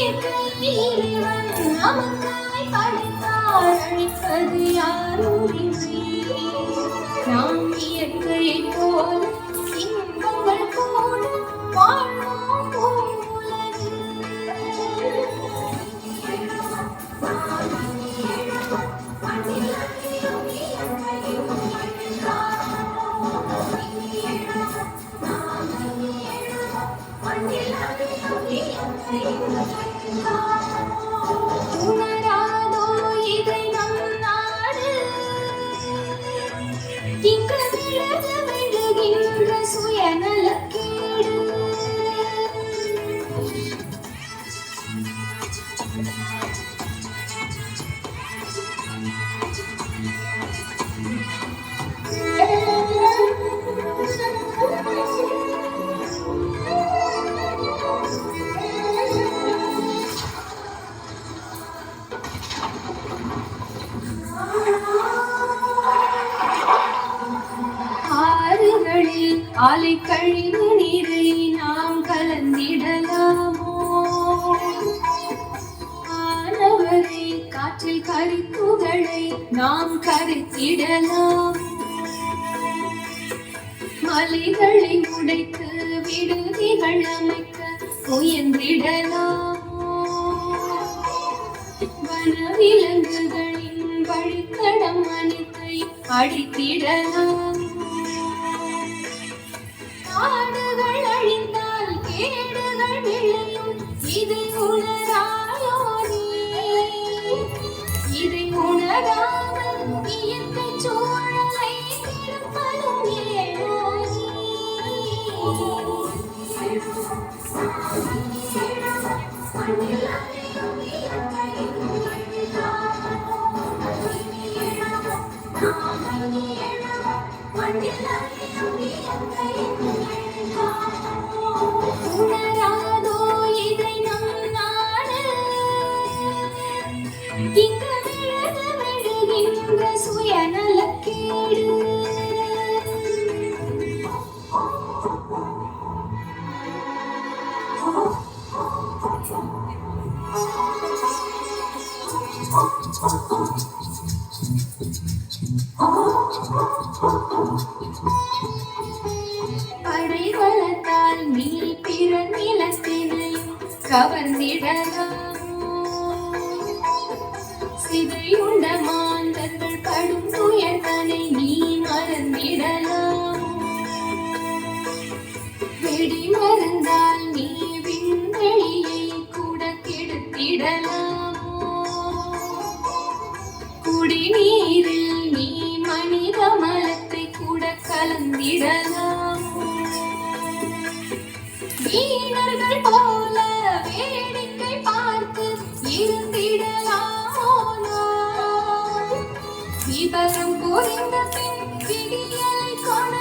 இறைவன் நமக்காய் படைத்தார், அழிப்பது யாருமின்றி. நாம் இயற்கையை போல இன்பங்கள் கூட வாழ்வோம் பூவுலகில். உணராதோ இதை நம் நாடு, இங்கு விழுகின்ற சுயநலக்கேடு. ஆறுகளில் ஆலை கழிவு நீரை நாம் கலந்திடலாமோ? ஆனவரை காற்றில் கரித்துகளை நாம் கரைத்திடலாம். மலைகளை உடைத்து விடுதிகள் அமைக்க முயன்றிடலாமோ? வனவிலங்குகளின் வழித்தடம் அனைத்தை அழித்திடலாம். காடுகள் அழிந்தால் கேடுகள் விளையும், இதை உணராயோ நீ? இதை உணராமல் இயற்கை சூழலை கெடுப்பதும் ஏனோ நீ? உணராதோ இதை நம் நாடு, இங்கு விழுகின்ற சுயநலக்கேடு. படைவளத்தால் நீ பிற நிலத்தினையும் கவர்ந்திடலாமோ? சிதையுண்ட மாந்தர்கள் படும் துயர்தனை நீ மறந்திடலாமோ? வெடி மருந்தால் நீ விண்வெளியை கூட கெடுத்திடலாமோ? குடிநீரில் நீ மனித மலத்தை கூட கலந்திடலாமோ? வீணர்கள் போல வேடிக்கை பார்த்து இருந்திடலாமோ? விபரம் புரிந்த பின் விடியலை கொண